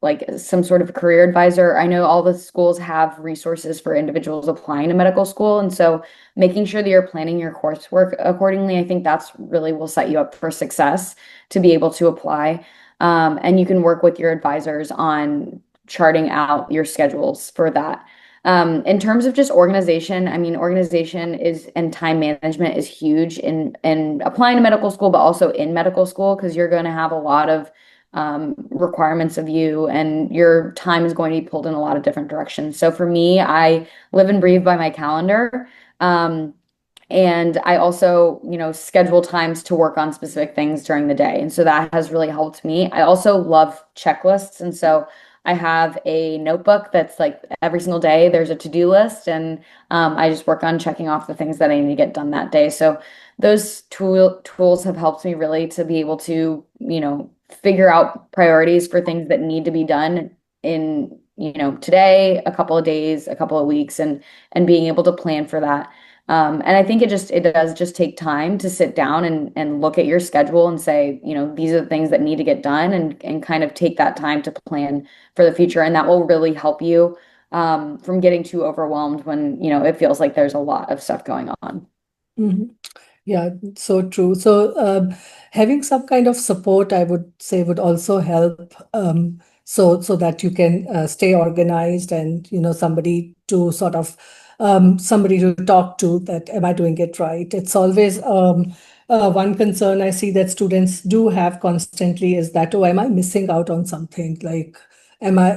Speaker 7: like some sort of career advisor. I know all the schools have resources for individuals applying to medical school, and so making sure that you're planning your coursework accordingly, I think that's really will set you up for success to be able to apply. And you can work with your advisors on charting out your schedules for that. In terms of just organization, I mean, organization is and time management is huge in applying to medical school, but also in medical school, because you're going to have a lot of requirements of you, and your time is going to be pulled in a lot of different directions. So for me, I live and breathe by my calendar. And I also, schedule times to work on specific things during the day. And so that has really helped me. I also love checklists. And so I have a notebook that's like every single day there's a to-do list, and I just work on checking off the things that I need to get done that day. So those tools have helped me really to be able to, figure out priorities for things that need to be done in, today, a couple of days, a couple of weeks, and being able to plan for that. And I think it does just take time to sit down and look at your schedule and say, these are the things that need to get done, and kind of take that time to plan for the future. And that will really help you from getting too overwhelmed when, it feels like there's a lot of stuff going on.
Speaker 2: Mhm. Yeah, so true. So having some kind of support, I would say, would also help, so that you can stay organized, and somebody to sort of somebody to talk to, that am I doing it right? It's always one concern I see that students do have constantly is that, oh, am I missing out on something? Like,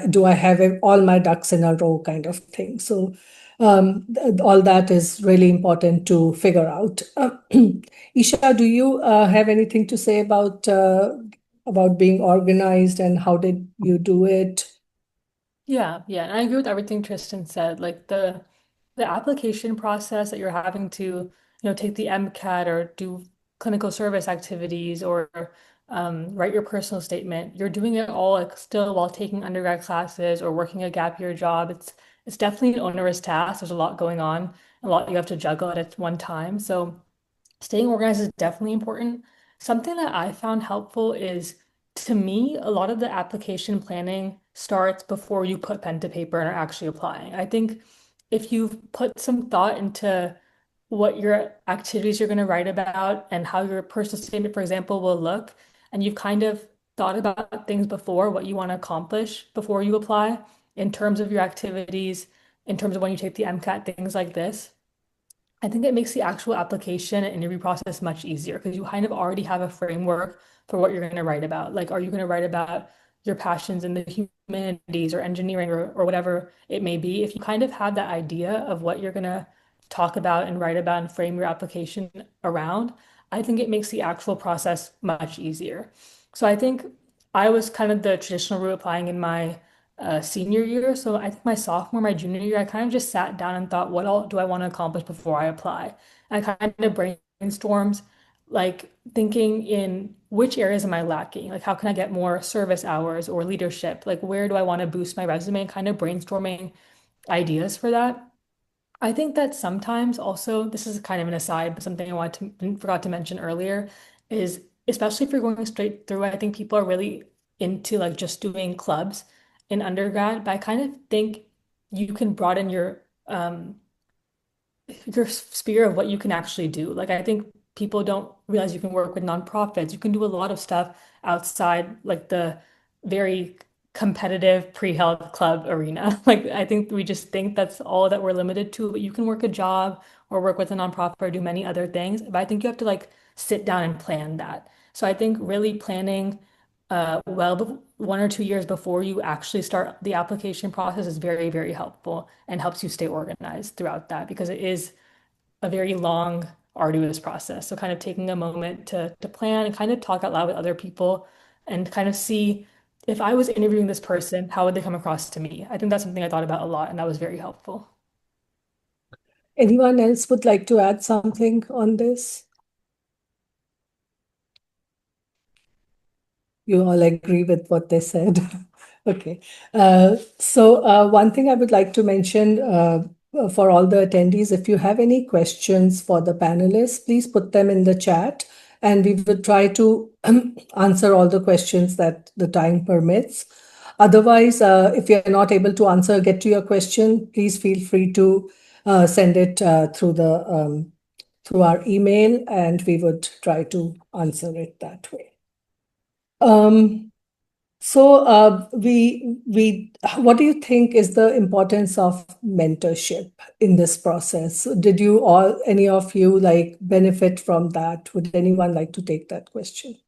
Speaker 2: do I have all my ducks in a row kind of thing? So all that is really important to figure out. Isha, do you have anything to say about being organized, and how did you do it?
Speaker 4: Yeah, and I agree with everything Tristen said. Like the application process that you're having to, take the MCAT or do clinical service activities or write your personal statement. You're doing it all like still while taking undergrad classes or working a gap year job. It's definitely an onerous task. There's a lot going on, a lot you have to juggle at one time. So staying organized is definitely important. Something that I found helpful is, to me, a lot of the application planning starts before you put pen to paper and are actually applying. I think if you've put some thought into what your activities you're going to write about and how your personal statement, for example, will look, and you've kind of thought about things before, what you want to accomplish before you apply in terms of your activities, in terms of when you take the MCAT, things like this, I think it makes the actual application and interview process much easier because you kind of already have a framework for what you're going to write about. Like, are you going to write about your passions in the humanities or engineering or whatever it may be? If you kind of have that idea of what you're going to talk about and write about and frame your application around, I think it makes the actual process much easier. So I think I was kind of the traditional route applying in my senior year. So I think my sophomore, my junior year, I kind of just sat down and thought, what all do I want to accomplish before I apply? And I kind of brainstormed, like thinking in which areas am I lacking? Like, how can I get more service hours or leadership? Like, where do I want to boost my resume? Kind of brainstorming ideas for that. I think that sometimes also, this is kind of an aside, but something I forgot to mention earlier is, especially if you're going straight through, I think people are really into like just doing clubs in undergrad, but I kind of think you can broaden your sphere of what you can actually do. Like, I think people don't realize you can work with nonprofits. You can do a lot of stuff outside like the very competitive pre-health club arena. Like, I think we just think that's all that we're limited to, but you can work a job or work with a nonprofit or do many other things. But I think you have to like sit down and plan that. So I think really planning 1 or 2 years before you actually start the application process is very, very helpful and helps you stay organized throughout that because it is a very long, arduous process. So kind of taking a moment to plan and kind of talk out loud with other people and kind of see if I was interviewing this person, how would they come across to me? I think that's something I thought about a lot, and that was very helpful.
Speaker 2: Anyone else would like to add something on this? You all agree with what they said. Okay. So one thing I would like to mention for all the attendees, if you have any questions for the panelists, please put them in the chat, and we will try to answer all the questions that the time permits. Otherwise, if you're not able to get to your question, please feel free to send it through our email, and we would try to answer it that way. What do you think is the importance of mentorship in this process? Did any of you like benefit from that? Would anyone like to take that question?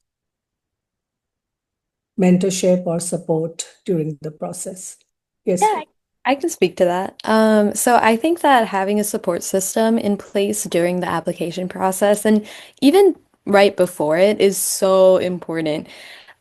Speaker 2: Mentorship or support during the process? Yes.
Speaker 3: Yeah, I can speak to that. So I think that having a support system in place during the application process and even right before it is so important.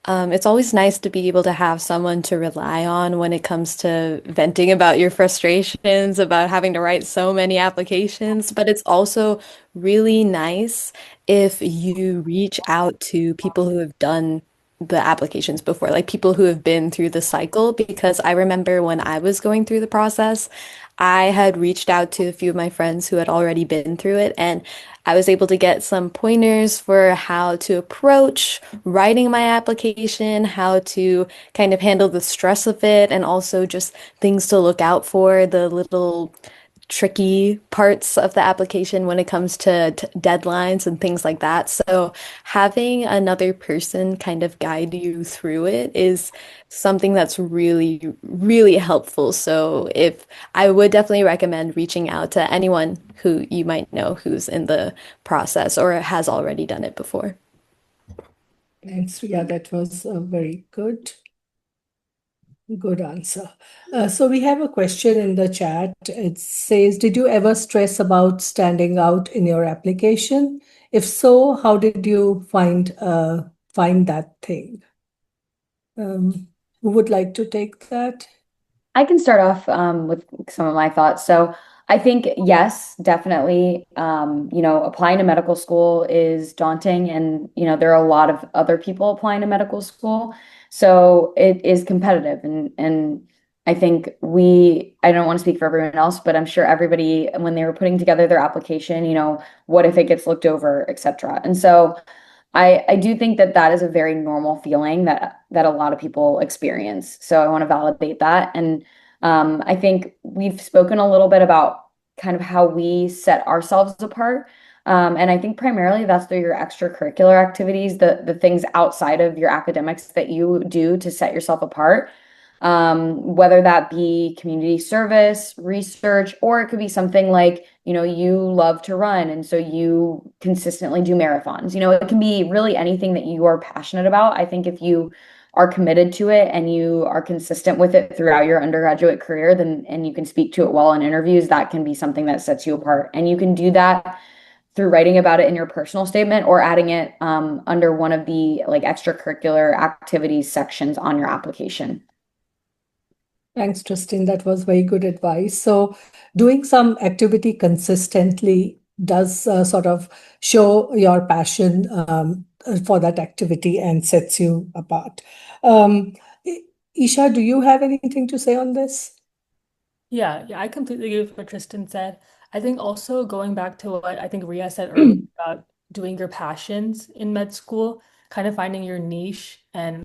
Speaker 3: It's always nice to be able to have someone to rely on when it comes to venting about your frustrations, about having to write so many applications, but it's also really nice if you reach out to people who have done the applications before, like people who have been through the cycle, because I remember when I was going through the process, I had reached out to a few of my friends who had already been through it, and I was able to get some pointers for how to approach writing my application, how to kind of handle the stress of it, and also just things to look out for, the little tricky parts of the application when it comes to deadlines and things like that. So having another person kind of guide you through it is something that's really, really helpful. So if I would definitely recommend reaching out to anyone who you might know who's in the process or has already done it before.
Speaker 2: Thanks, Rhea. That was a very good answer. So we have a question in the chat. It says, did you ever stress about standing out in your application? If so, how did you find that thing? Who would like to take that?
Speaker 7: I can start off with some of my thoughts. So I think, yes, definitely, applying to medical school is daunting. And, there are a lot of other people applying to medical school. So it is competitive. And I think I don't want to speak for everyone else, but I'm sure everybody, when they were putting together their application, what if it gets looked over, et cetera. And so I do think that that is a very normal feeling that a lot of people experience. So I want to validate that. And I think we've spoken a little bit about kind of how we set ourselves apart. And I think primarily that's through your extracurricular activities, the things outside of your academics that you do to set yourself apart. Whether that be community service, research, or it could be something like, you love to run, and so you consistently do marathons. It can be really anything that you are passionate about. I think if you are committed to it and you are consistent with it throughout your undergraduate career, then and you can speak to it well in interviews, that can be something that sets you apart. And you can do that through writing about it in your personal statement or adding it under one of the like extracurricular activities sections on your application.
Speaker 2: Thanks, Tristen. That was very good advice. So doing some activity consistently does sort of show your passion for that activity and sets you apart. Isha, do you have anything to say on this?
Speaker 4: Yeah, I completely agree with what Tristen said. I think also going back to what I think Rhea said earlier about doing your passions in med school, kind of finding your niche and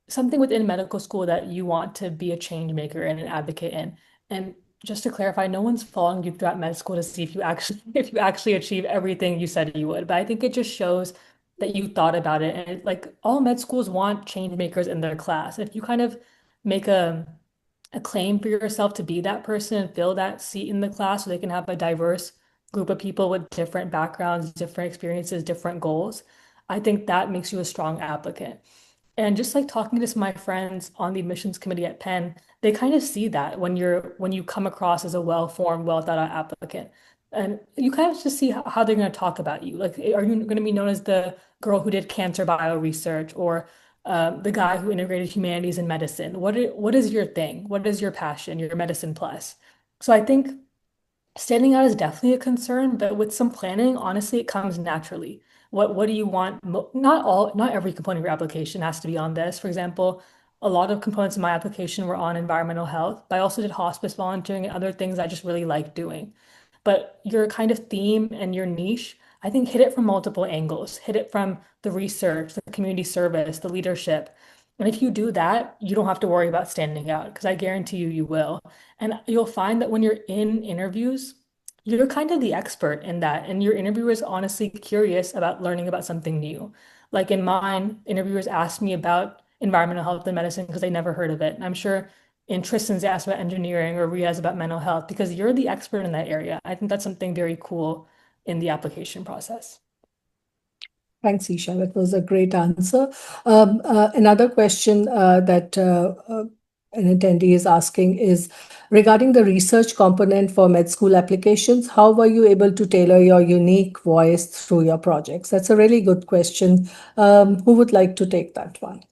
Speaker 4: something within medical school that you want to be a change maker and an advocate in. And just to clarify, no one's following you throughout med school to see if you actually if you actually achieve everything you said you would. But I think it just shows that you thought about it. And like all med schools want change makers in their class. If you kind of make a claim for yourself to be that person and fill that seat in the class so they can have a diverse group of people with different backgrounds, different experiences, different goals, I think that makes you a strong applicant. And just like talking to some of my friends on the admissions committee at Penn, they kind of see that when you come across as a well-formed, well thought out applicant. And you kind of just see how they're going to talk about you. Like, are you going to be known as the girl who did cancer bio research or the guy who integrated humanities and medicine? What is your thing? What is your passion, your medicine plus? So I think standing out is definitely a concern, but with some planning, honestly, it comes naturally. What do you want? Not every component of your application has to be on this. For example, a lot of components of my application were on environmental health, but I also did hospice volunteering and other things I just really like doing. But your kind of theme and your niche, I think hit it from multiple angles. Hit it from the research, the community service, the leadership. And if you do that, you don't have to worry about standing out because I guarantee you, you will. And you'll find that when you're in interviews, you're kind of the expert in that. And your interviewer is honestly curious about learning about something new. Like in mine, interviewers asked me about environmental health and medicine because they never heard of it. And I'm sure in Tristan's they asked about engineering or Rhea's about mental health because you're the expert in that area. I think that's something very cool in the application process.
Speaker 2: Thanks, Isha. That was a great answer. Another question that an attendee is asking is regarding the research component for med school applications. How were you able to tailor your unique voice through your projects? That's a really good question. Who would like to take that one?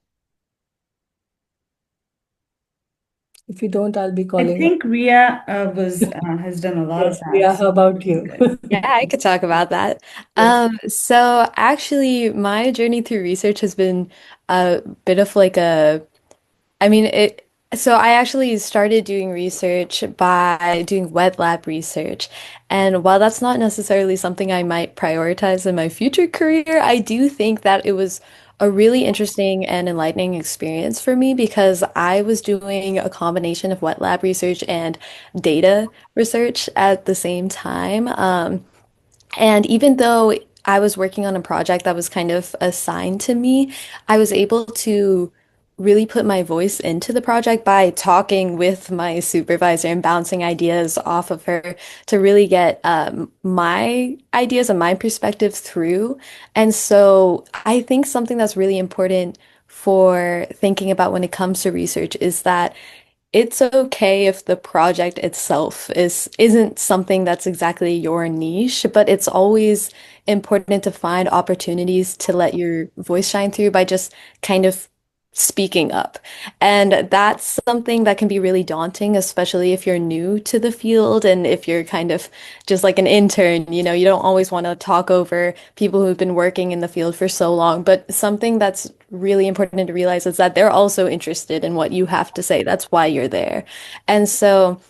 Speaker 2: If you don't, I'll be
Speaker 1: I
Speaker 2: calling up.
Speaker 1: think Rhea has done a lot of
Speaker 2: Yes, Rhea,
Speaker 1: that.
Speaker 2: how about you?
Speaker 3: Yeah, I could talk about that.
Speaker 2: Yes.
Speaker 3: So actually, my journey through research has been a bit of like a I mean, so I actually started doing research by doing wet lab research. And while that's not necessarily something I might prioritize in my future career, I do think that it was a really interesting and enlightening experience for me because I was doing a combination of wet lab research and data research at the same time. And even though I was working on a project that was kind of assigned to me, I was able to really put my voice into the project by talking with my supervisor and bouncing ideas off of her to really get my ideas and my perspective through. And so I think something that's really important for thinking about when it comes to research is that it's okay if the project itself isn't something that's exactly your niche, but it's always important to find opportunities to let your voice shine through by just kind of speaking up. And that's something that can be really daunting, especially if you're new to the field and if you're kind of just like an intern, you don't always want to talk over people who've been working in the field for so long. But something that's really important to realize is that they're also interested in what you have to say. That's why you're there. And so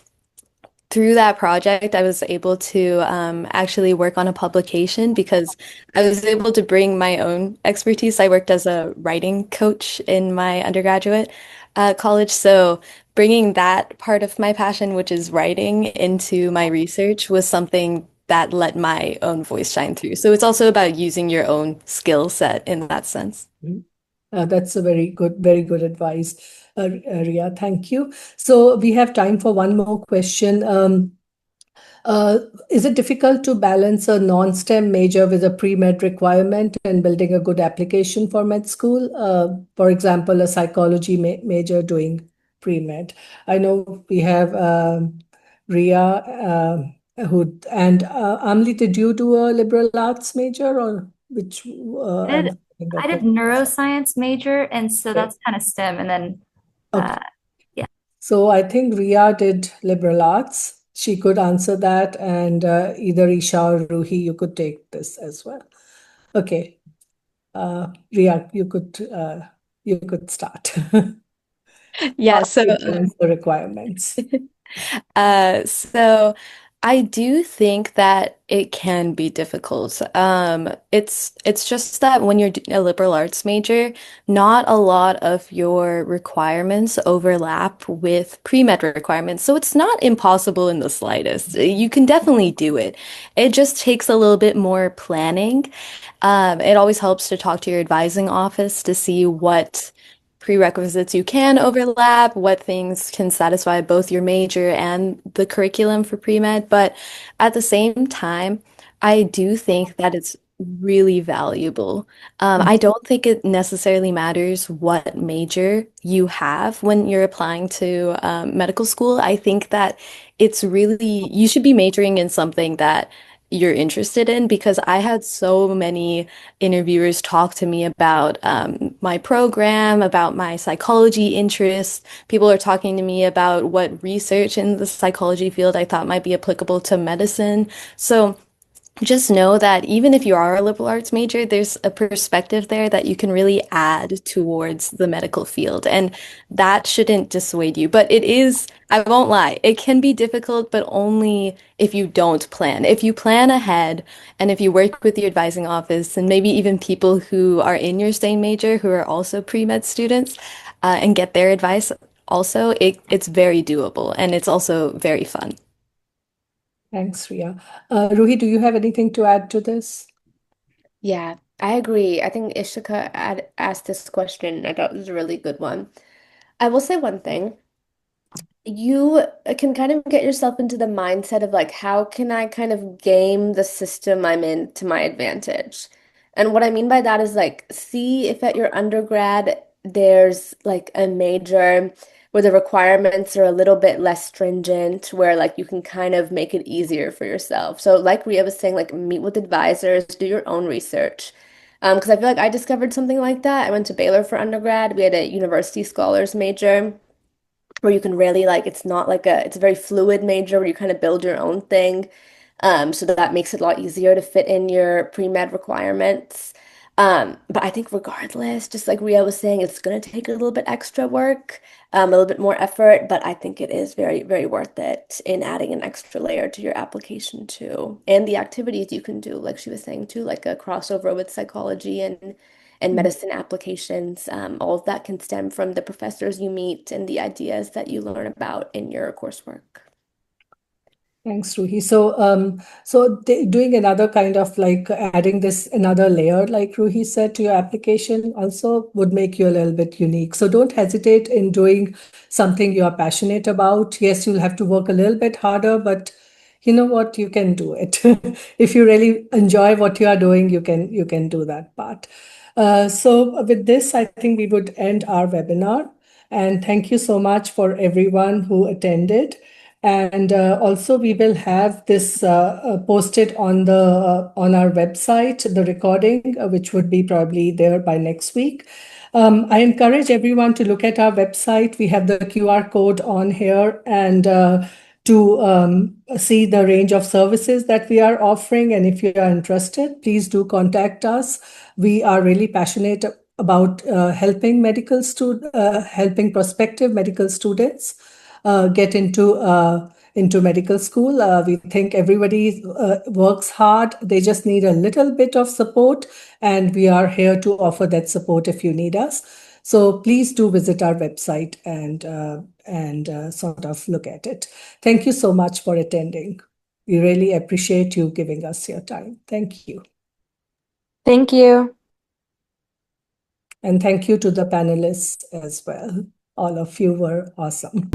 Speaker 3: through that project, I was able to actually work on a publication because I was able to bring my own expertise. I worked as a writing coach in my undergraduate college. So bringing that part of my passion, which is writing, into my research was something that let my own voice shine through. So it's also about using your own skill set in that sense.
Speaker 2: That's a very good advice, Ria. Thank you. So we have time for one more question. Uh, is it difficult to balance a non-STEM major with a pre-med requirement and building a good application for med school? For example, a psychology major doing pre-med. I know we have Rhea, who and Amelie. Did you do a liberal arts major or which?
Speaker 6: I did, I
Speaker 2: Okay.
Speaker 6: did neuroscience major, and so
Speaker 2: Okay.
Speaker 6: that's kind of STEM. And then,
Speaker 2: Okay.
Speaker 6: yeah.
Speaker 2: So I think Rhea did liberal arts. She could answer that, and either Isha or Ruhi, you could take this as well. Okay, Rhea, you could start.
Speaker 3: Yeah, so
Speaker 2: Balance the requirements.
Speaker 3: So I do think that it can be difficult. It's just that when you're a liberal arts major, not a lot of your requirements overlap with pre-med requirements. So it's not impossible in the slightest. You can definitely do it. It just takes a little bit more planning. It always helps to talk to your advising office to see what prerequisites you can overlap, what things can satisfy both your major and the curriculum for pre-med. But at the same time, I do think that it's really valuable. I don't think it necessarily matters what major you have when you're applying to medical school. I think that you should be majoring in something that you're interested in because I had so many interviewers talk to me about my program, about my psychology interests. People are talking to me about what research in the psychology field I thought might be applicable to medicine. So just know that even if you are a liberal arts major, there's a perspective there that you can really add towards the medical field. And that shouldn't dissuade you. But I won't lie, it can be difficult, but only if you don't plan. If you plan ahead and if you work with your advising office and maybe even people who are in your same major who are also pre-med students and get their advice also, it's very doable and it's also very fun.
Speaker 2: Thanks, Ria. Ruhi, do you have anything to add to this?
Speaker 5: Yeah, I agree. I think Ishika asked this question. I thought it was a really good one. I will say one thing. You can kind of get yourself into the mindset of like, how can I kind of game the system I'm in to my advantage? And what I mean by that is like, see if at your undergrad there's like a major where the requirements are a little bit less stringent, where like you can kind of make it easier for yourself. So like Rhea was saying, like meet with advisors, do your own research. Because I feel like I discovered something like that. I went to Baylor for undergrad. We had a university scholars major. where you can really like it's not like it's a very fluid major where you kind of build your own thing. So that makes it a lot easier to fit in your pre-med requirements. But I think regardless, just like Rhea was saying, it's going to take a little bit extra work, a little bit more effort, but I think it is very, very worth it in adding an extra layer to your application too. And the activities you can do, like she was saying too, like a crossover with psychology and medicine applications. All of that can stem from the professors you meet and the ideas that you learn about in your coursework.
Speaker 2: Thanks, Ruhi. So doing another kind of like adding this another layer, like Ruhi said, to your application also would make you a little bit unique. So don't hesitate in doing something you are passionate about. Yes, you'll have to work a little bit harder, but you know what? You can do it. If you really enjoy what you are doing, you can do that part. So with this, I think we would end our webinar. And thank you so much for everyone who attended. And also, we will have this posted on on our website, the recording, which would be probably there by next week. I encourage everyone to look at our website. We have the QR code on here and to see the range of services that we are offering. And if you are interested, please do contact us. We are really passionate about helping helping prospective medical students get into medical school. We think everybody works hard. They just need a little bit of support, and we are here to offer that support if you need us. So please do visit our website and sort of look at it. Thank you so much for attending. We really appreciate you giving us your time. Thank you.
Speaker 3: Thank you.
Speaker 2: And thank you to the panelists as well. All of you were awesome.